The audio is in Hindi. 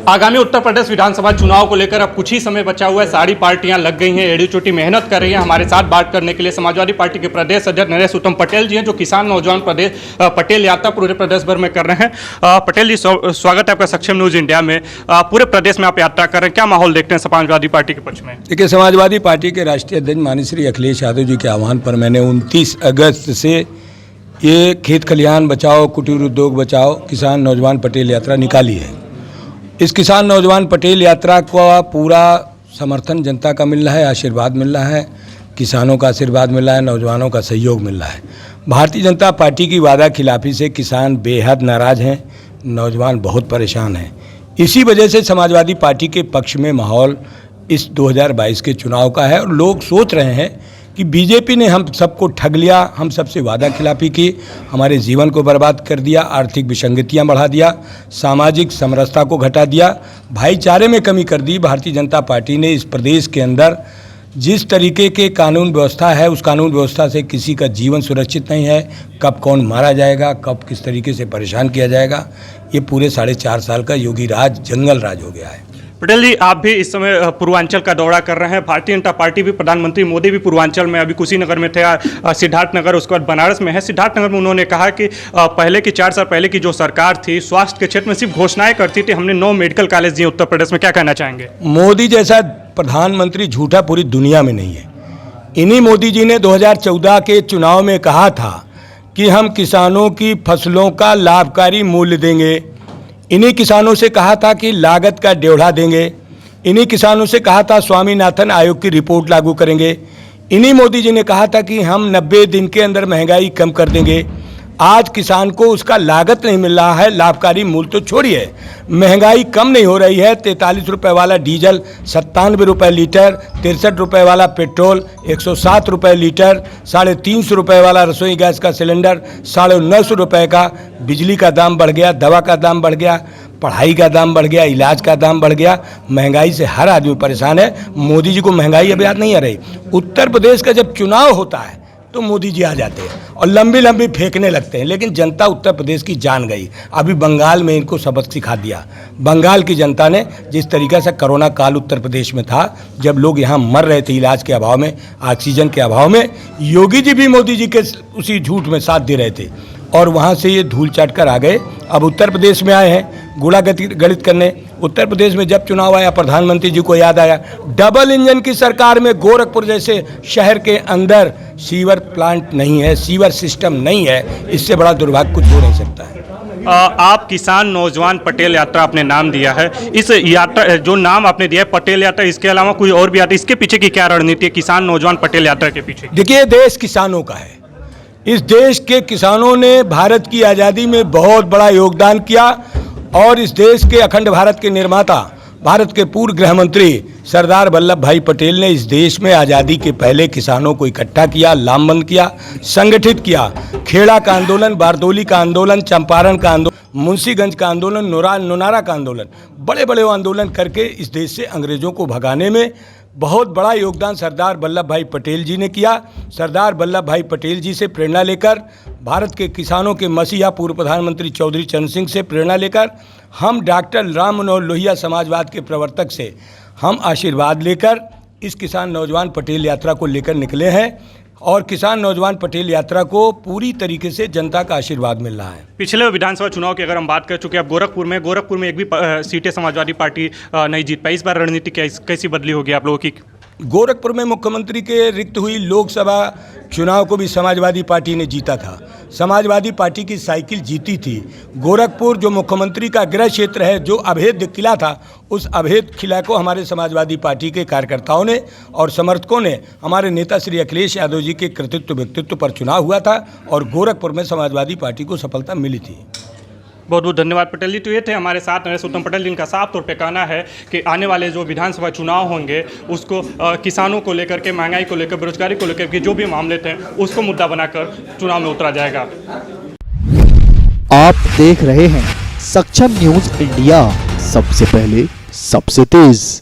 आगामी उत्तर प्रदेश विधानसभा चुनाव को लेकर अब कुछ ही समय बचा हुआ है। सारी पार्टियां लग गई हैं, एड़ी चोटी मेहनत कर रही हैं। हमारे साथ बात करने के लिए समाजवादी पार्टी के प्रदेश अध्यक्ष नरेश उत्तम पटेल जी हैं, जो किसान नौजवान पटेल यात्रा पूरे प्रदेश भर में कर रहे हैं। पटेल जी, स्वागत है आपका सक्षम न्यूज इंडिया में। पूरे प्रदेश में आप यात्रा कर रहे हैं, क्या माहौल देखते हैं समाजवादी पार्टी के पक्ष में? देखिए, समाजवादी पार्टी के राष्ट्रीय अध्यक्ष माननीय श्री अखिलेश यादव जी के आह्वान पर मैंने 29 अगस्त से ये खेत खलिहान बचाओ, कुटीर उद्योग बचाओ, किसान नौजवान पटेल यात्रा निकाली है। इस किसान नौजवान पटेल यात्रा का पूरा समर्थन जनता का मिल रहा है, आशीर्वाद मिल रहा है, किसानों का आशीर्वाद मिल रहा है, नौजवानों का सहयोग मिल रहा है। भारतीय जनता पार्टी की वादा खिलाफी से किसान बेहद नाराज़ हैं, नौजवान बहुत परेशान हैं। इसी वजह से समाजवादी पार्टी के पक्ष में माहौल इस 2022 के चुनाव का है और लोग सोच रहे हैं कि बीजेपी ने हम सबको ठग लिया, हम सबसे वादा खिलाफी की, हमारे जीवन को बर्बाद कर दिया, आर्थिक विसंगतियां बढ़ा दिया, सामाजिक समरसता को घटा दिया, भाईचारे में कमी कर दी। भारतीय जनता पार्टी ने इस प्रदेश के अंदर जिस तरीके के कानून व्यवस्था है, उस कानून व्यवस्था से किसी का जीवन सुरक्षित नहीं है। कब कौन मारा जाएगा, कब किस तरीके से परेशान किया जाएगा, ये पूरे 4.5 साल का योगी राज जंगल राज हो गया है। पटेल जी, आप भी इस समय पूर्वांचल का दौरा कर रहे हैं। भारतीय जनता पार्टी भी, प्रधानमंत्री मोदी भी पूर्वांचल में, अभी कुशीनगर में थे, सिद्धार्थनगर, उसके बाद बनारस में है। सिद्धार्थनगर में उन्होंने कहा कि पहले की 4 साल पहले की जो सरकार थी, स्वास्थ्य के क्षेत्र में सिर्फ घोषणाएं करती थी, हमने 9 मेडिकल कॉलेज दिए उत्तर प्रदेश में। क्या कहना चाहेंगे? मोदी जैसा प्रधानमंत्री झूठा पूरी दुनिया में नहीं है। इन्हीं मोदी जी ने 2014 के चुनाव में कहा था कि हम किसानों की फसलों का लाभकारी मूल्य देंगे। इन्हीं किसानों से कहा था कि लागत का ड्योढ़ा देंगे। इन्हीं किसानों से कहा था स्वामीनाथन आयोग की रिपोर्ट लागू करेंगे। इन्हीं मोदी जी ने कहा था कि हम 90 दिन के अंदर महंगाई कम कर देंगे। आज किसान को उसका लागत नहीं मिल रहा है, लाभकारी मूल्य तो छोड़िए, महंगाई कम नहीं हो रही है। 43 रुपये वाला डीजल 97 रुपये लीटर, 63 रुपये वाला पेट्रोल 107 रुपये लीटर, 350 रुपये वाला रसोई गैस का सिलेंडर 950 रुपये का, बिजली का दाम बढ़ गया, दवा का दाम बढ़ गया, पढ़ाई का दाम बढ़ गया, इलाज का दाम बढ़ गया। महंगाई से हर आदमी परेशान है। मोदी जी को महंगाई अब याद नहीं आ रही। उत्तर प्रदेश का जब चुनाव होता है तो मोदी जी आ जाते हैं और लंबी लंबी फेंकने लगते हैं, लेकिन जनता उत्तर प्रदेश की जान गई। अभी बंगाल में इनको सबक सिखा दिया। बंगाल की जनता ने जिस तरीके से कोरोना काल उत्तर प्रदेश में था, जब लोग यहाँ मर रहे थे इलाज के अभाव में, ऑक्सीजन के अभाव में, योगी जी भी मोदी जी के उसी झूठ में साथ दे रहे थे और वहाँ से ये धूल चाट कर आ गए। अब उत्तर प्रदेश में आए हैं गुड़ा गणित करने। उत्तर प्रदेश में जब चुनाव आया, प्रधानमंत्री जी को याद आया, डबल इंजन की सरकार में गोरखपुर जैसे शहर के अंदर सीवर प्लांट नहीं है, सीवर सिस्टम नहीं है। इससे बड़ा दुर्भाग्य कुछ हो नहीं सकता है। आप किसान नौजवान पटेल यात्रा आपने नाम दिया है। इस यात्रा जो नाम आपने दिया है पटेल यात्रा, इसके अलावा कोई और भी यात्रा, इसके पीछे की क्या रणनीति है किसान नौजवान पटेल यात्रा के पीछे? देखिए, देश किसानों का है। इस देश के किसानों ने भारत की आज़ादी में बहुत बड़ा योगदान किया और इस देश के अखंड भारत के निर्माता, भारत के पूर्व गृह मंत्री सरदार वल्लभ भाई पटेल ने इस देश में आज़ादी के पहले किसानों को इकट्ठा किया, लामबंद किया, संगठित किया। खेड़ा का आंदोलन, बारदोली का आंदोलन, चंपारण का आंदोलन, मुंशीगंज का आंदोलन, नोनारा का आंदोलन, बड़े बड़े आंदोलन करके इस देश से अंग्रेजों को भगाने में बहुत बड़ा योगदान सरदार वल्लभ भाई पटेल जी ने किया। सरदार वल्लभ भाई पटेल जी से प्रेरणा लेकर, भारत के किसानों के मसीहा पूर्व प्रधानमंत्री चौधरी चरण सिंह से प्रेरणा लेकर, हम डॉक्टर राम मनोहर लोहिया समाजवाद के प्रवर्तक से हम आशीर्वाद लेकर इस किसान नौजवान पटेल यात्रा को लेकर निकले हैं और किसान नौजवान पटेल यात्रा को पूरी तरीके से जनता का आशीर्वाद मिल रहा है। पिछले विधानसभा चुनाव की अगर हम बात कर चुके हैं, अब गोरखपुर में एक भी सीटें समाजवादी पार्टी नहीं जीत पाई। इस बार रणनीति कैसी बदली होगी आप लोगों की? गोरखपुर में मुख्यमंत्री के रिक्त हुई लोकसभा चुनाव को भी समाजवादी पार्टी ने जीता था। समाजवादी पार्टी की साइकिल जीती थी। गोरखपुर जो मुख्यमंत्री का गृह क्षेत्र है, जो अभेद्य किला था, उस अभेद्य किला को हमारे समाजवादी पार्टी के कार्यकर्ताओं ने और समर्थकों ने, हमारे नेता श्री अखिलेश यादव जी के कृतित्व व्यक्तित्व पर चुनाव हुआ था और गोरखपुर में समाजवादी पार्टी को सफलता मिली थी। बहुत बहुत धन्यवाद पटेल जी। तो ये थे हमारे साथ नरेश उत्तम पटेल, जिनका साफ तौर पे कहना है कि आने वाले जो विधानसभा चुनाव होंगे उसको किसानों को लेकर के, महंगाई को लेकर, बेरोजगारी को लेकर के जो भी मामले थे उसको मुद्दा बनाकर चुनाव में उतरा जाएगा। आप देख रहे हैं सक्षम न्यूज इंडिया, सबसे पहले सबसे तेज।